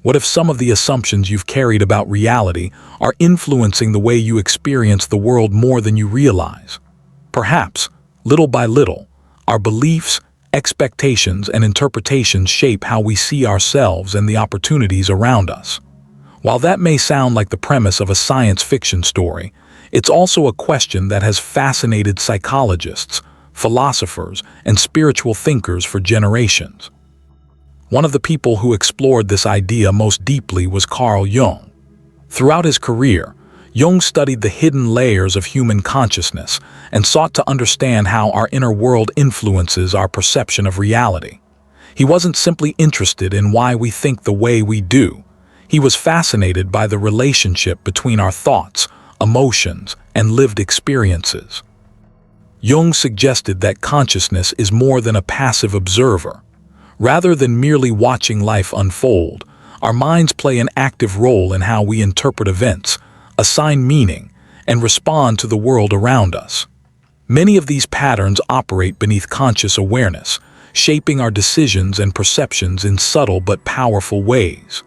What if some of the assumptions you've carried about reality are influencing the way you experience the world more than you realize? Perhaps, little by little, our beliefs, expectations, and interpretations shape how we see ourselves and the opportunities around us. While that may sound like the premise of a science fiction story, it's also a question that has fascinated psychologists, philosophers, and spiritual thinkers for generations. One of the people who explored this idea most deeply was Carl Jung. Throughout his career, Jung studied the hidden layers of human consciousness and sought to understand how our inner world influences our perception of reality. He wasn't simply interested in why we think the way we do. He was fascinated by the relationship between our thoughts, emotions, and lived experiences. Jung suggested that consciousness is more than a passive observer. Rather than merely watching life unfold, our minds play an active role in how we interpret events, assign meaning, and respond to the world around us. Many of these patterns operate beneath conscious awareness, shaping our decisions and perceptions in subtle but powerful ways.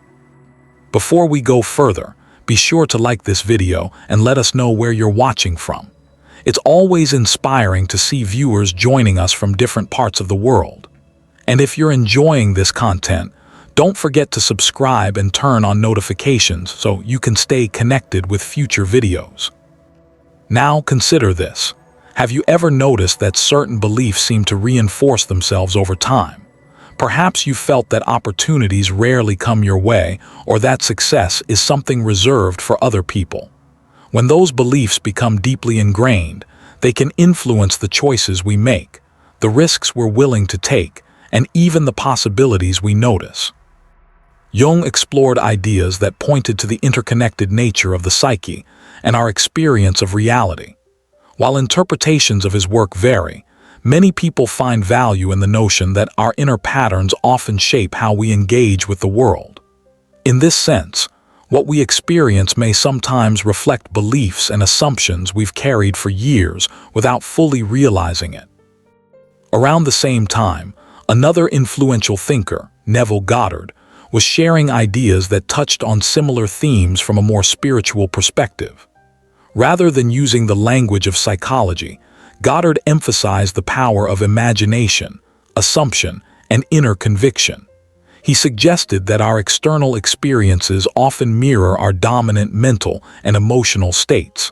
Before we go further, be sure to like this video and let us know where you're watching from. It's always inspiring to see viewers joining us from different parts of the world. And if you're enjoying this content, don't forget to subscribe and turn on notifications so you can stay connected with future videos. Now consider this. Have you ever noticed that certain beliefs seem to reinforce themselves over time? Perhaps you felt that opportunities rarely come your way, or that success is something reserved for other people. When those beliefs become deeply ingrained, they can influence the choices we make, the risks we're willing to take, and even the possibilities we notice. Jung explored ideas that pointed to the interconnected nature of the psyche and our experience of reality. While interpretations of his work vary, many people find value in the notion that our inner patterns often shape how we engage with the world. In this sense, what we experience may sometimes reflect beliefs and assumptions we've carried for years without fully realizing it. Around the same time, another influential thinker, Neville Goddard, was sharing ideas that touched on similar themes from a more spiritual perspective. Rather than using the language of psychology, Goddard emphasized the power of imagination, assumption, and inner conviction. He suggested that our external experiences often mirror our dominant mental and emotional states.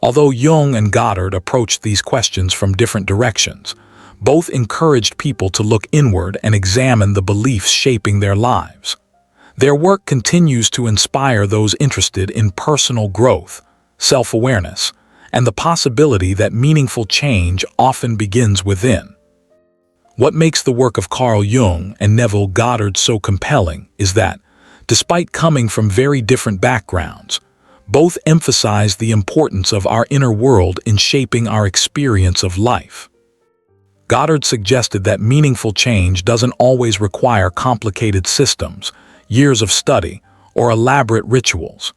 Although Jung and Goddard approached these questions from different directions, both encouraged people to look inward and examine the beliefs shaping their lives. Their work continues to inspire those interested in personal growth, self-awareness, and the possibility that meaningful change often begins within. What makes the work of Carl Jung and Neville Goddard so compelling is that, despite coming from very different backgrounds, both emphasize the importance of our inner world in shaping our experience of life. Goddard suggested that meaningful change doesn't always require complicated systems, years of study, or elaborate rituals.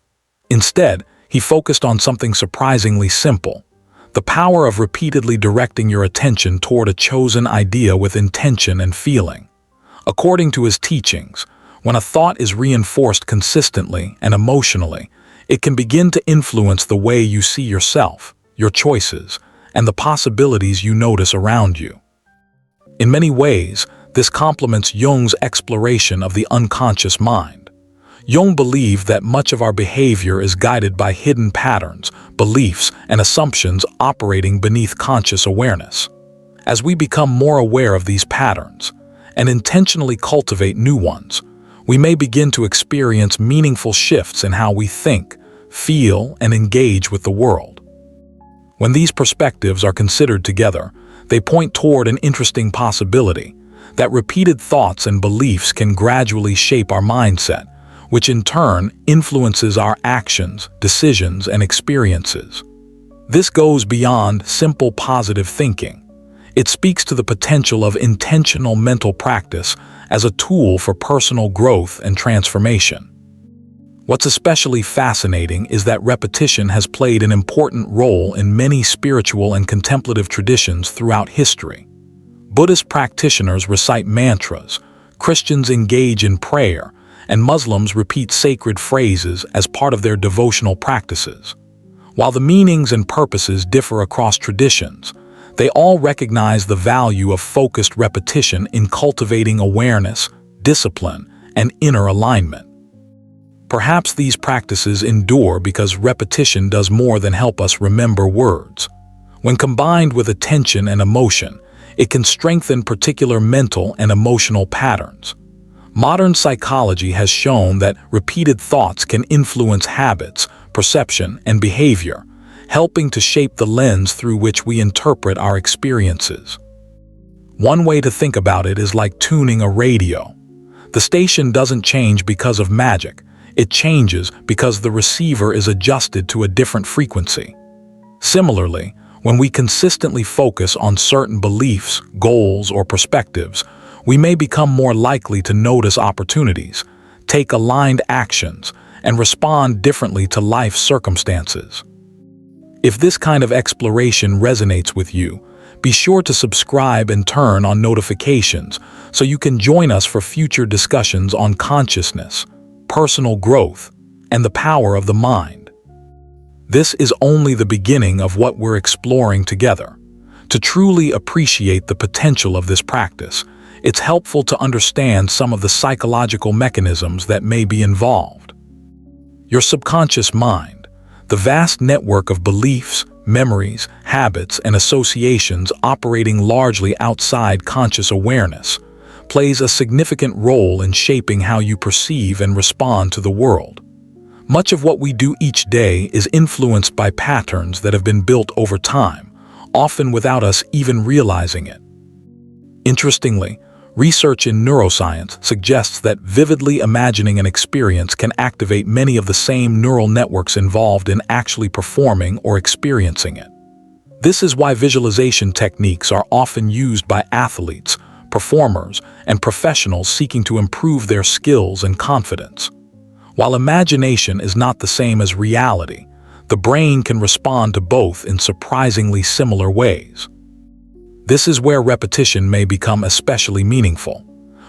Instead, he focused on something surprisingly simple: the power of repeatedly directing your attention toward a chosen idea with intention and feeling. According to his teachings, when a thought is reinforced consistently and emotionally, it can begin to influence the way you see yourself, your choices, and the possibilities you notice around you. In many ways, this complements Jung's exploration of the unconscious mind. Jung believed that much of our behavior is guided by hidden patterns, beliefs, and assumptions operating beneath conscious awareness. As we become more aware of these patterns and intentionally cultivate new ones, we may begin to experience meaningful shifts in how we think, feel, and engage with the world. When these perspectives are considered together, they point toward an interesting possibility: that repeated thoughts and beliefs can gradually shape our mindset, which in turn influences our actions, decisions, and experiences. This goes beyond simple positive thinking. It speaks to the potential of intentional mental practice as a tool for personal growth and transformation. What's especially fascinating is that repetition has played an important role in many spiritual and contemplative traditions throughout history. Buddhist practitioners recite mantras, Christians engage in prayer, and Muslims repeat sacred phrases as part of their devotional practices. While the meanings and purposes differ across traditions, they all recognize the value of focused repetition in cultivating awareness, discipline, and inner alignment. Perhaps these practices endure because repetition does more than help us remember words. When combined with attention and emotion, it can strengthen particular mental and emotional patterns. Modern psychology has shown that repeated thoughts can influence habits, perception, and behavior, helping to shape the lens through which we interpret our experiences. One way to think about it is like tuning a radio. The station doesn't change because of magic. It changes because the receiver is adjusted to a different frequency. Similarly, when we consistently focus on certain beliefs, goals, or perspectives, we may become more likely to notice opportunities, take aligned actions, and respond differently to life circumstances. If this kind of exploration resonates with you, be sure to subscribe and turn on notifications so you can join us for future discussions on consciousness, personal growth, and the power of the mind. This is only the beginning of what we're exploring together. To truly appreciate the potential of this practice, it's helpful to understand some of the psychological mechanisms that may be involved. Your subconscious mind, the vast network of beliefs, memories, habits, and associations operating largely outside conscious awareness, plays a significant role in shaping how you perceive and respond to the world. Much of what we do each day is influenced by patterns that have been built over time, often without us even realizing it. Interestingly, research in neuroscience suggests that vividly imagining an experience can activate many of the same neural networks involved in actually performing or experiencing it. This is why visualization techniques are often used by athletes, performers, and professionals seeking to improve their skills and confidence. While imagination is not the same as reality, the brain can respond to both in surprisingly similar ways. This is where repetition may become especially meaningful.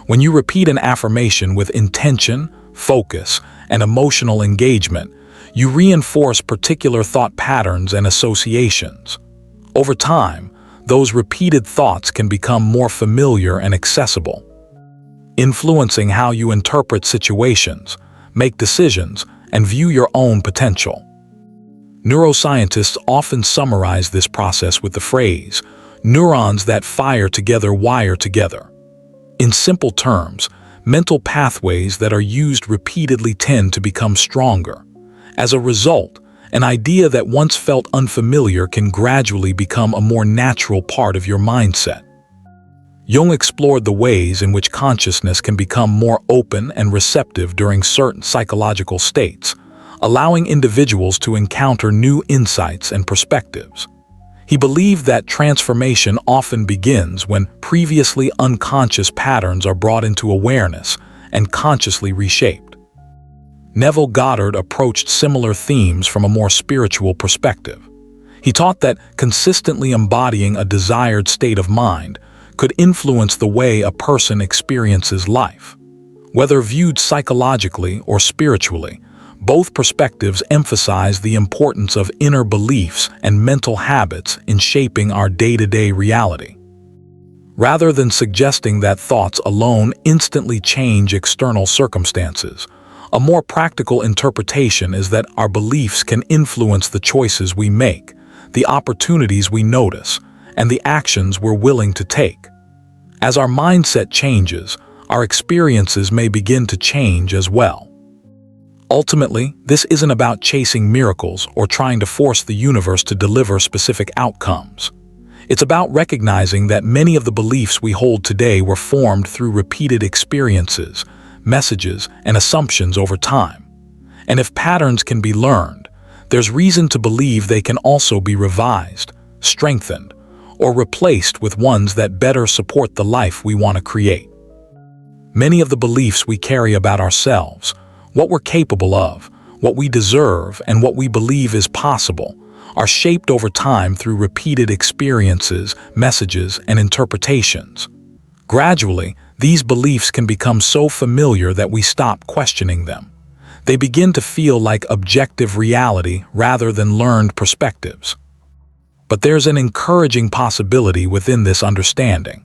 When you repeat an affirmation with intention, focus, and emotional engagement, you reinforce particular thought patterns and associations. Over time, those repeated thoughts can become more familiar and accessible, influencing how you interpret situations, make decisions, and view your own potential. Neuroscientists often summarize this process with the phrase, "Neurons that fire together wire together." In simple terms, mental pathways that are used repeatedly tend to become stronger. As a result, an idea that once felt unfamiliar can gradually become a more natural part of your mindset. Jung explored the ways in which consciousness can become more open and receptive during certain psychological states, allowing individuals to encounter new insights and perspectives. He believed that transformation often begins when previously unconscious patterns are brought into awareness and consciously reshaped. Neville Goddard approached similar themes from a more spiritual perspective. He taught that consistently embodying a desired state of mind could influence the way a person experiences life. Whether viewed psychologically or spiritually, both perspectives emphasize the importance of inner beliefs and mental habits in shaping our day-to-day reality. Rather than suggesting that thoughts alone instantly change external circumstances, a more practical interpretation is that our beliefs can influence the choices we make, the opportunities we notice, and the actions we're willing to take. As our mindset changes, our experiences may begin to change as well. Ultimately, this isn't about chasing miracles or trying to force the universe to deliver specific outcomes. It's about recognizing that many of the beliefs we hold today were formed through repeated experiences, messages, and assumptions over time. And if patterns can be learned, there's reason to believe they can also be revised, strengthened, or replaced with ones that better support the life we want to create. Many of the beliefs we carry about ourselves, what we're capable of, what we deserve, and what we believe is possible, are shaped over time through repeated experiences, messages, and interpretations. Gradually, these beliefs can become so familiar that we stop questioning them. They begin to feel like objective reality rather than learned perspectives. But there's an encouraging possibility within this understanding.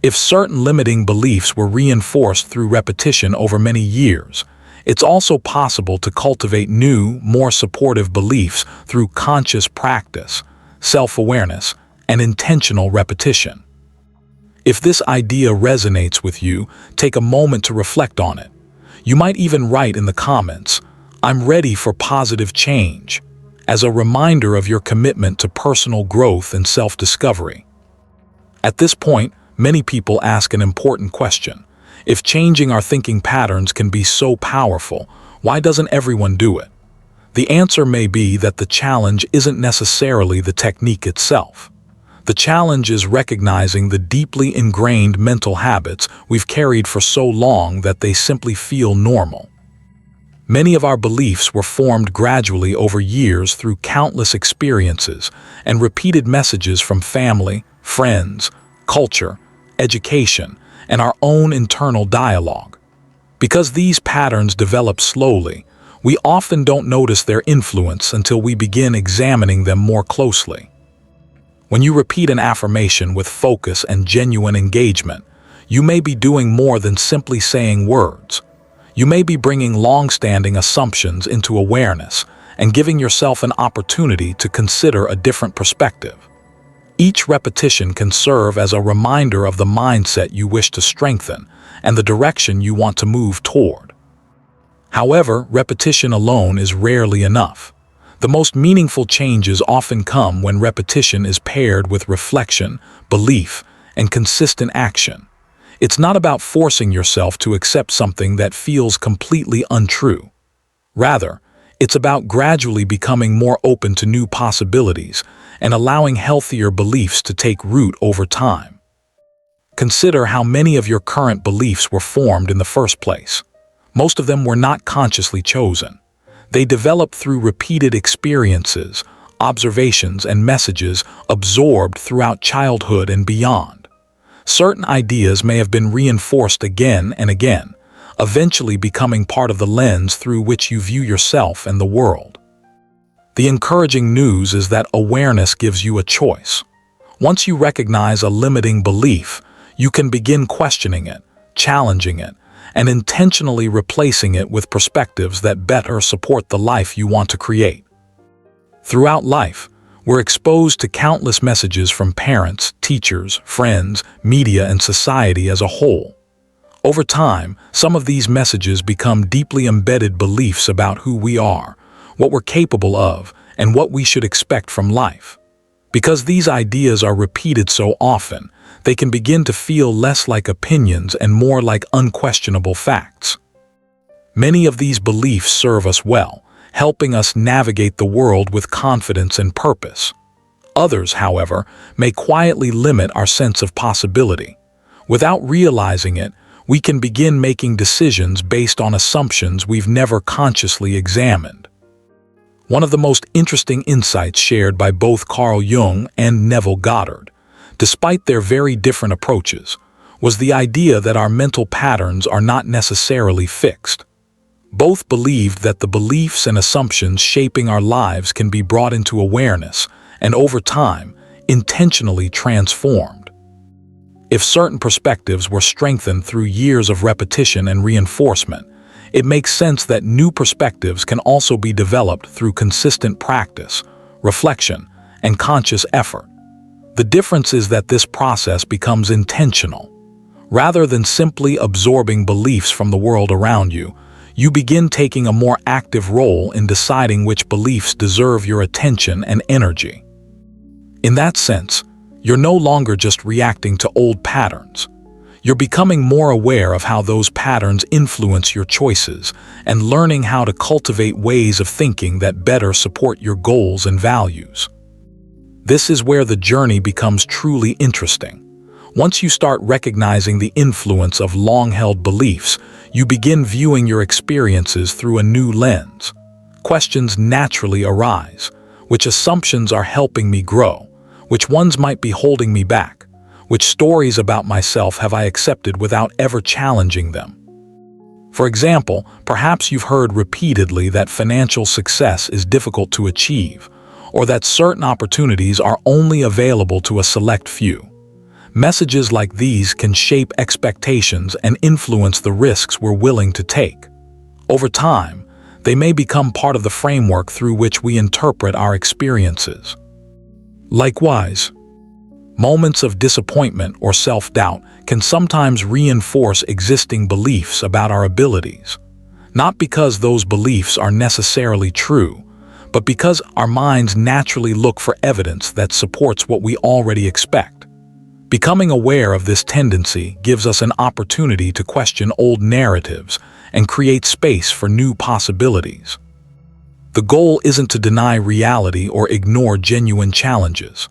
If certain limiting beliefs were reinforced through repetition over many years, it's also possible to cultivate new, more supportive beliefs through conscious practice, self-awareness, and intentional repetition. If this idea resonates with you, take a moment to reflect on it. You might even write in the comments, "I'm ready for positive change," as a reminder of your commitment to personal growth and self-discovery. At this point, many people ask an important question. If changing our thinking patterns can be so powerful, why doesn't everyone do it? The answer may be that the challenge isn't necessarily the technique itself. The challenge is recognizing the deeply ingrained mental habits we've carried for so long that they simply feel normal. Many of our beliefs were formed gradually over years through countless experiences and repeated messages from family, friends, culture, education, and our own internal dialogue. Because these patterns develop slowly, we often don't notice their influence until we begin examining them more closely. When you repeat an affirmation with focus and genuine engagement, you may be doing more than simply saying words. You may be bringing long-standing assumptions into awareness and giving yourself an opportunity to consider a different perspective. Each repetition can serve as a reminder of the mindset you wish to strengthen and the direction you want to move toward. However, repetition alone is rarely enough. The most meaningful changes often come when repetition is paired with reflection, belief, and consistent action. It's not about forcing yourself to accept something that feels completely untrue. Rather, it's about gradually becoming more open to new possibilities and allowing healthier beliefs to take root over time. Consider how many of your current beliefs were formed in the first place. Most of them were not consciously chosen. They developed through repeated experiences, observations, and messages absorbed throughout childhood and beyond. Certain ideas may have been reinforced again and again, eventually becoming part of the lens through which you view yourself and the world. The encouraging news is that awareness gives you a choice. Once you recognize a limiting belief, you can begin questioning it, challenging it, and intentionally replacing it with perspectives that better support the life you want to create. Throughout life, we're exposed to countless messages from parents, teachers, friends, media, and society as a whole. Over time, some of these messages become deeply embedded beliefs about who we are, what we're capable of, and what we should expect from life. Because these ideas are repeated so often, they can begin to feel less like opinions and more like unquestionable facts. Many of these beliefs serve us well, helping us navigate the world with confidence and purpose. Others, however, may quietly limit our sense of possibility. Without realizing it, we can begin making decisions based on assumptions we've never consciously examined. One of the most interesting insights shared by both Carl Jung and Neville Goddard, despite their very different approaches, was the idea that our mental patterns are not necessarily fixed. Both believed that the beliefs and assumptions shaping our lives can be brought into awareness and, over time, intentionally transformed. If certain perspectives were strengthened through years of repetition and reinforcement, it makes sense that new perspectives can also be developed through consistent practice, reflection, and conscious effort. The difference is that this process becomes intentional. Rather than simply absorbing beliefs from the world around you, you begin taking a more active role in deciding which beliefs deserve your attention and energy. In that sense, you're no longer just reacting to old patterns. You're becoming more aware of how those patterns influence your choices and learning how to cultivate ways of thinking that better support your goals and values. This is where the journey becomes truly interesting. Once you start recognizing the influence of long-held beliefs, you begin viewing your experiences through a new lens. Questions naturally arise. Which assumptions are helping me grow? Which ones might be holding me back? Which stories about myself have I accepted without ever challenging them? For example, perhaps you've heard repeatedly that financial success is difficult to achieve, or that certain opportunities are only available to a select few. Messages like these can shape expectations and influence the risks we're willing to take. Over time, they may become part of the framework through which we interpret our experiences. Likewise, moments of disappointment or self-doubt can sometimes reinforce existing beliefs about our abilities, not because those beliefs are necessarily true, but because our minds naturally look for evidence that supports what we already expect. Becoming aware of this tendency gives us an opportunity to question old narratives and create space for new possibilities. The goal isn't to deny reality or ignore genuine challenges.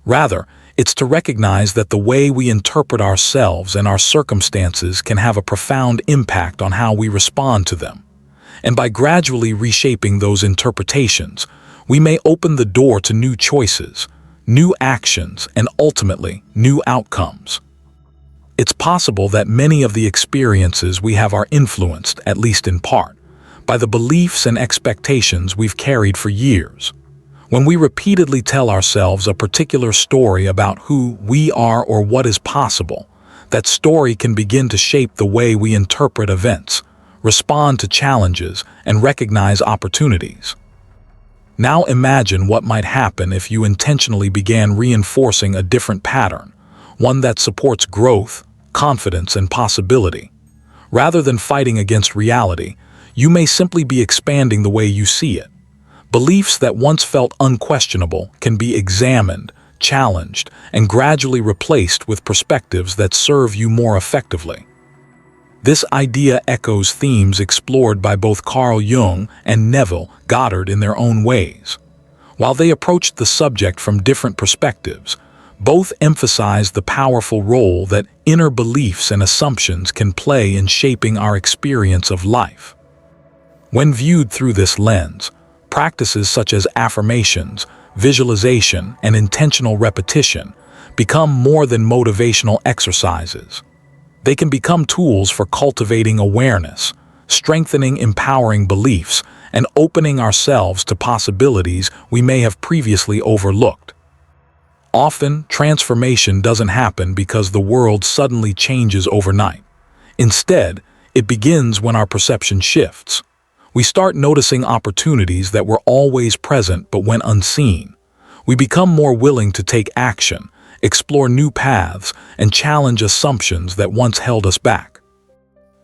Rather, it's to recognize that the way we interpret ourselves and our circumstances can have a profound impact on how we respond to them. And by gradually reshaping those interpretations, we may open the door to new choices, new actions, and ultimately, new outcomes. It's possible that many of the experiences we have are influenced, at least in part, by the beliefs and expectations we've carried for years. When we repeatedly tell ourselves a particular story about who we are or what is possible, that story can begin to shape the way we interpret events, respond to challenges, and recognize opportunities. Now imagine what might happen if you intentionally began reinforcing a different pattern, one that supports growth, confidence, and possibility. Rather than fighting against reality, you may simply be expanding the way you see it. Beliefs that once felt unquestionable can be examined, challenged, and gradually replaced with perspectives that serve you more effectively. This idea echoes themes explored by both Carl Jung and Neville Goddard in their own ways. While they approached the subject from different perspectives, both emphasize the powerful role that inner beliefs and assumptions can play in shaping our experience of life. When viewed through this lens, practices such as affirmations, visualization, and intentional repetition become more than motivational exercises. They can become tools for cultivating awareness, strengthening empowering beliefs, and opening ourselves to possibilities we may have previously overlooked. Often, transformation doesn't happen because the world suddenly changes overnight. Instead, it begins when our perception shifts. We start noticing opportunities that were always present but went unseen. We become more willing to take action, explore new paths, and challenge assumptions that once held us back.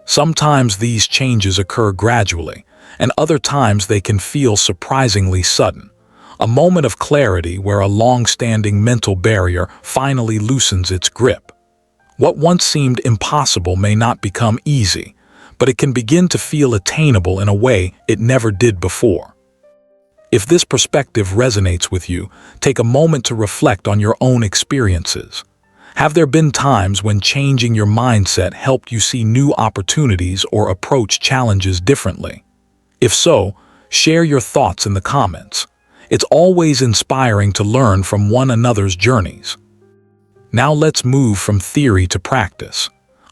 Sometimes these changes occur gradually, and other times they can feel surprisingly sudden. A moment of clarity where a long-standing mental barrier finally loosens its grip. What once seemed impossible may not become easy, but it can begin to feel attainable in a way it never did before. If this perspective resonates with you, take a moment to reflect on your own experiences. Have there been times when changing your mindset helped you see new opportunities or approach challenges differently? If so, share your thoughts in the comments. It's always inspiring to learn from one another's journeys. Now let's move from theory to practice.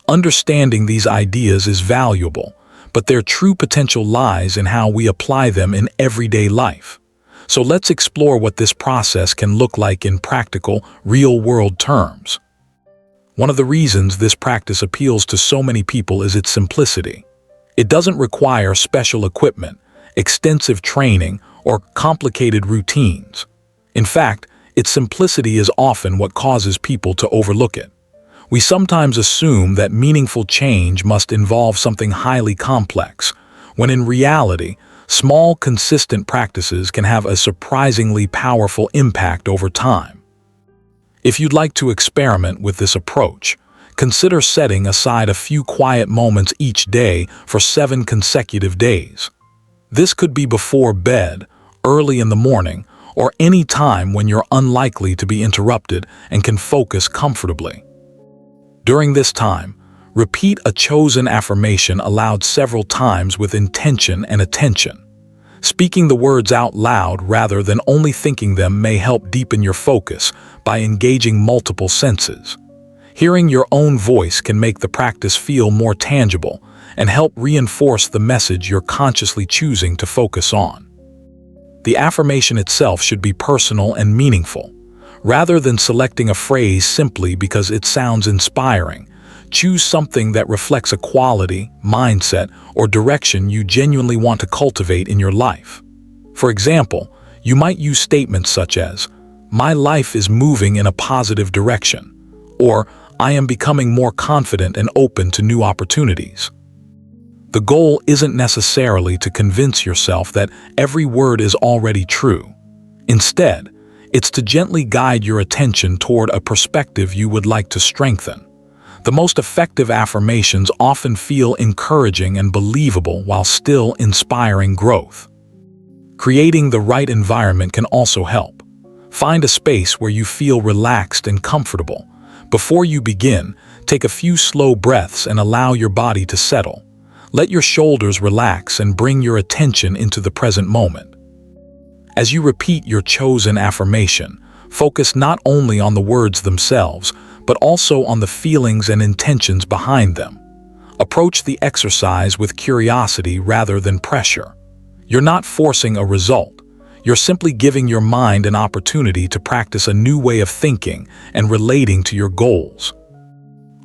Understanding these ideas is valuable, but their true potential lies in how we apply them in everyday life. So let's explore what this process can look like in practical, real-world terms. One of the reasons this practice appeals to so many people is its simplicity. It doesn't require special equipment, extensive training, or complicated routines. In fact, its simplicity is often what causes people to overlook it. We sometimes assume that meaningful change must involve something highly complex, when in reality, small, consistent practices can have a surprisingly powerful impact over time. If you'd like to experiment with this approach, consider setting aside a few quiet moments each day for 7 consecutive days. This could be before bed, early in the morning, or any time when you're unlikely to be interrupted and can focus comfortably. During this time, repeat a chosen affirmation aloud several times with intention and attention. Speaking the words out loud rather than only thinking them may help deepen your focus by engaging multiple senses. Hearing your own voice can make the practice feel more tangible and help reinforce the message you're consciously choosing to focus on. The affirmation itself should be personal and meaningful. Rather than selecting a phrase simply because it sounds inspiring, choose something that reflects a quality, mindset, or direction you genuinely want to cultivate in your life. For example, you might use statements such as, "My life is moving in a positive direction," or "I am becoming more confident and open to new opportunities." The goal isn't necessarily to convince yourself that every word is already true. Instead, it's to gently guide your attention toward a perspective you would like to strengthen. The most effective affirmations often feel encouraging and believable while still inspiring growth. Creating the right environment can also help. Find a space where you feel relaxed and comfortable. Before you begin, take a few slow breaths and allow your body to settle. Let your shoulders relax and bring your attention into the present moment. As you repeat your chosen affirmation, focus not only on the words themselves, but also on the feelings and intentions behind them. Approach the exercise with curiosity rather than pressure. You're not forcing a result. You're simply giving your mind an opportunity to practice a new way of thinking and relating to your goals.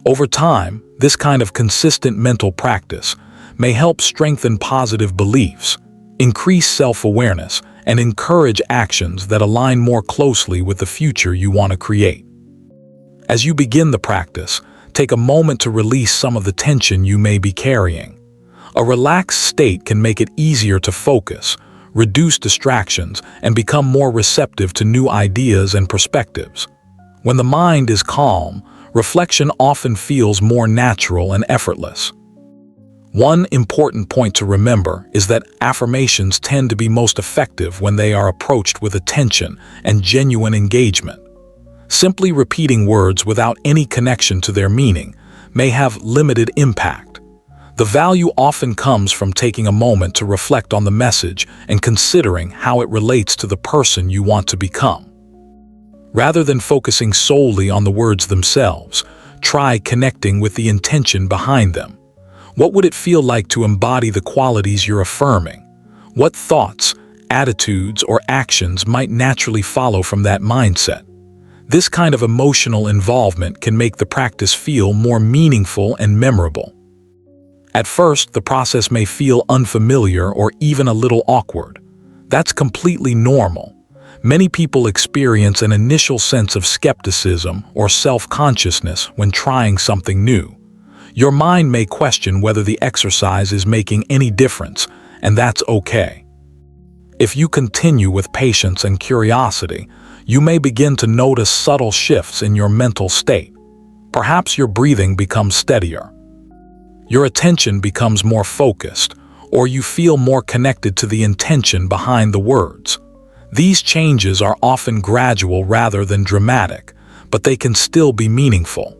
Over time, this kind of consistent mental practice may help strengthen positive beliefs, increase self-awareness, and encourage actions that align more closely with the future you want to create. As you begin the practice, take a moment to release some of the tension you may be carrying. A relaxed state can make it easier to focus, reduce distractions, and become more receptive to new ideas and perspectives. When the mind is calm, reflection often feels more natural and effortless. One important point to remember is that affirmations tend to be most effective when they are approached with attention and genuine engagement. Simply repeating words without any connection to their meaning may have limited impact. The value often comes from taking a moment to reflect on the message and considering how it relates to the person you want to become. Rather than focusing solely on the words themselves, try connecting with the intention behind them. What would it feel like to embody the qualities you're affirming? What thoughts, attitudes, or actions might naturally follow from that mindset? This kind of emotional involvement can make the practice feel more meaningful and memorable. At first, the process may feel unfamiliar or even a little awkward. That's completely normal. Many people experience an initial sense of skepticism or self-consciousness when trying something new. Your mind may question whether the exercise is making any difference, and that's okay. If you continue with patience and curiosity, you may begin to notice subtle shifts in your mental state. Perhaps your breathing becomes steadier. Your attention becomes more focused, or you feel more connected to the intention behind the words. These changes are often gradual rather than dramatic, but they can still be meaningful.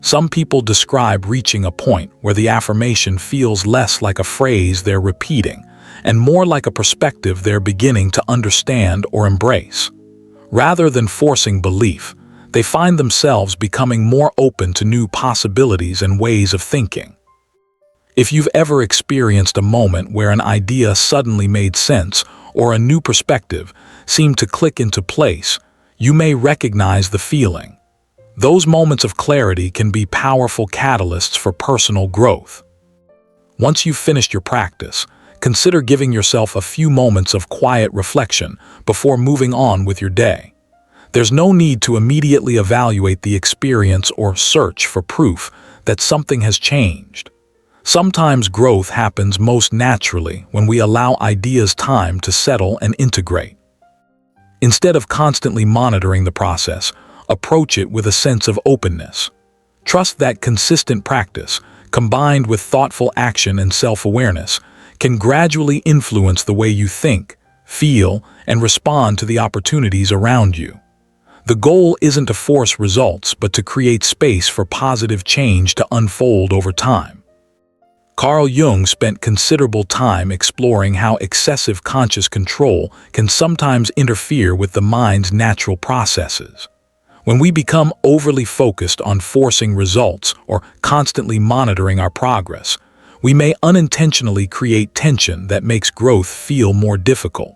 Some people describe reaching a point where the affirmation feels less like a phrase they're repeating and more like a perspective they're beginning to understand or embrace. Rather than forcing belief, they find themselves becoming more open to new possibilities and ways of thinking. If you've ever experienced a moment where an idea suddenly made sense or a new perspective seemed to click into place, you may recognize the feeling. Those moments of clarity can be powerful catalysts for personal growth. Once you've finished your practice, consider giving yourself a few moments of quiet reflection before moving on with your day. There's no need to immediately evaluate the experience or search for proof that something has changed. Sometimes growth happens most naturally when we allow ideas time to settle and integrate. Instead of constantly monitoring the process, approach it with a sense of openness. Trust that consistent practice, combined with thoughtful action and self-awareness, can gradually influence the way you think, feel, and respond to the opportunities around you. The goal isn't to force results, but to create space for positive change to unfold over time. Carl Jung spent considerable time exploring how excessive conscious control can sometimes interfere with the mind's natural processes. When we become overly focused on forcing results or constantly monitoring our progress, we may unintentionally create tension that makes growth feel more difficult.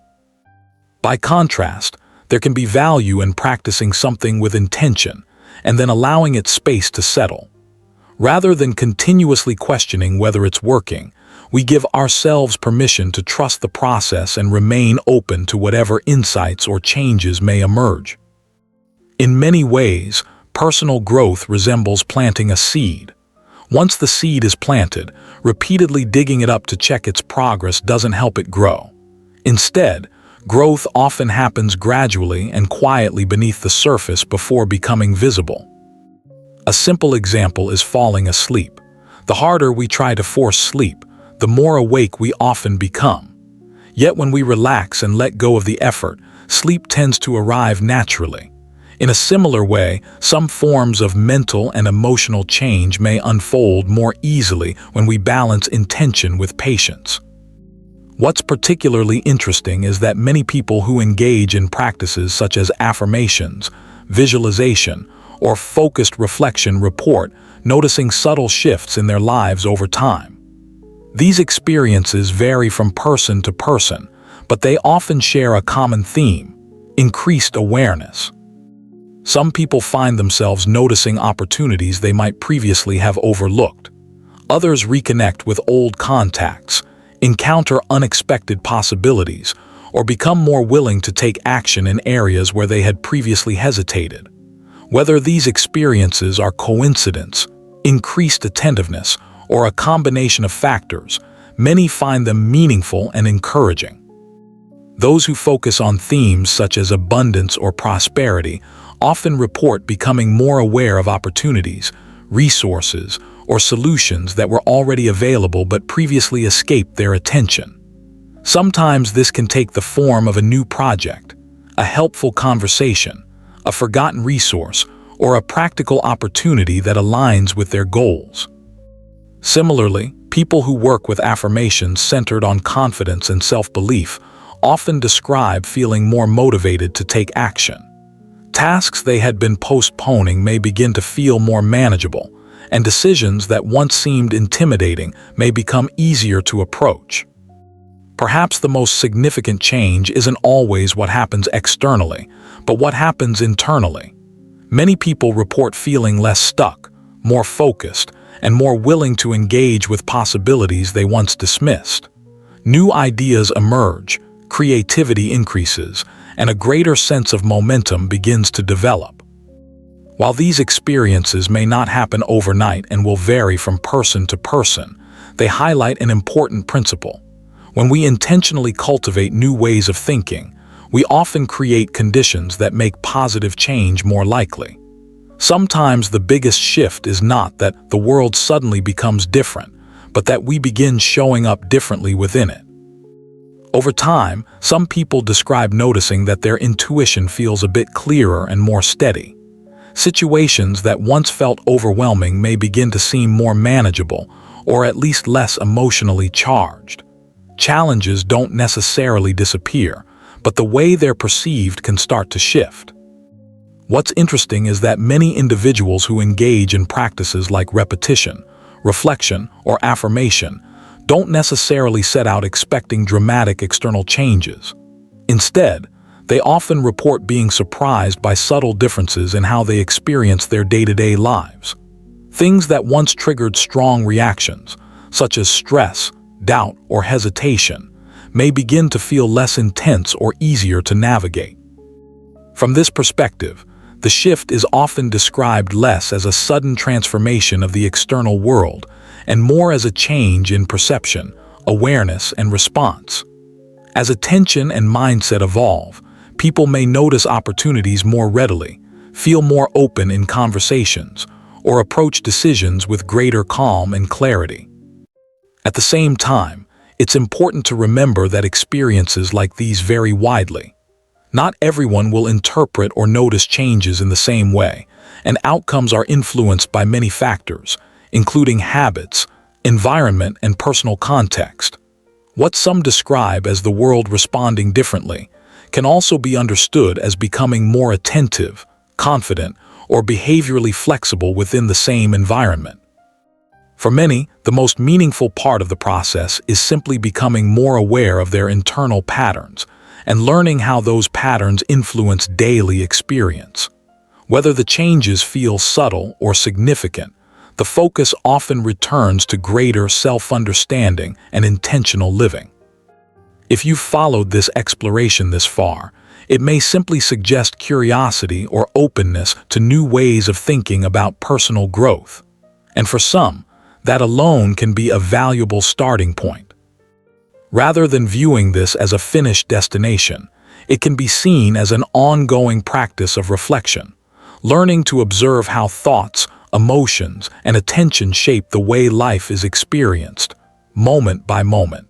By contrast, there can be value in practicing something with intention and then allowing its space to settle. Rather than continuously questioning whether it's working, we give ourselves permission to trust the process and remain open to whatever insights or changes may emerge. In many ways, personal growth resembles planting a seed. Once the seed is planted, repeatedly digging it up to check its progress doesn't help it grow. Instead, growth often happens gradually and quietly beneath the surface before becoming visible. A simple example is falling asleep. The harder we try to force sleep, the more awake we often become. Yet when we relax and let go of the effort, sleep tends to arrive naturally. In a similar way, some forms of mental and emotional change may unfold more easily when we balance intention with patience. What's particularly interesting is that many people who engage in practices such as affirmations, visualization, or focused reflection report noticing subtle shifts in their lives over time. These experiences vary from person to person, but they often share a common theme: increased awareness. Some people find themselves noticing opportunities they might previously have overlooked. Others reconnect with old contacts, encounter unexpected possibilities, or become more willing to take action in areas where they had previously hesitated. Whether these experiences are coincidence, increased attentiveness, or a combination of factors, many find them meaningful and encouraging. Those who focus on themes such as abundance or prosperity often report becoming more aware of opportunities, resources, or solutions that were already available but previously escaped their attention. Sometimes this can take the form of a new project, a helpful conversation, a forgotten resource, or a practical opportunity that aligns with their goals. Similarly, people who work with affirmations centered on confidence and self-belief often describe feeling more motivated to take action. Tasks they had been postponing may begin to feel more manageable, and decisions that once seemed intimidating may become easier to approach. Perhaps the most significant change isn't always what happens externally, but what happens internally. Many people report feeling less stuck, more focused, and more willing to engage with possibilities they once dismissed. New ideas emerge, creativity increases, and a greater sense of momentum begins to develop. While these experiences may not happen overnight and will vary from person to person, they highlight an important principle. When we intentionally cultivate new ways of thinking, we often create conditions that make positive change more likely. Sometimes the biggest shift is not that the world suddenly becomes different, but that we begin showing up differently within it. Over time, some people describe noticing that their intuition feels a bit clearer and more steady. Situations that once felt overwhelming may begin to seem more manageable, or at least less emotionally charged. Challenges don't necessarily disappear, but the way they're perceived can start to shift. What's interesting is that many individuals who engage in practices like repetition, reflection, or affirmation don't necessarily set out expecting dramatic external changes. Instead, they often report being surprised by subtle differences in how they experience their day-to-day lives. Things that once triggered strong reactions, such as stress, doubt, or hesitation, may begin to feel less intense or easier to navigate. From this perspective, the shift is often described less as a sudden transformation of the external world and more as a change in perception, awareness, and response. As attention and mindset evolve, people may notice opportunities more readily, feel more open in conversations, or approach decisions with greater calm and clarity. At the same time, it's important to remember that experiences like these vary widely. Not everyone will interpret or notice changes in the same way, and outcomes are influenced by many factors, including habits, environment, and personal context. What some describe as the world responding differently can also be understood as becoming more attentive, confident, or behaviorally flexible within the same environment. For many, the most meaningful part of the process is simply becoming more aware of their internal patterns and learning how those patterns influence daily experience. Whether the changes feel subtle or significant, the focus often returns to greater self-understanding and intentional living. If you've followed this exploration this far, it may simply suggest curiosity or openness to new ways of thinking about personal growth. And for some, that alone can be a valuable starting point. Rather than viewing this as a finished destination, it can be seen as an ongoing practice of reflection, learning to observe how thoughts, emotions, and attention shape the way life is experienced, moment by moment.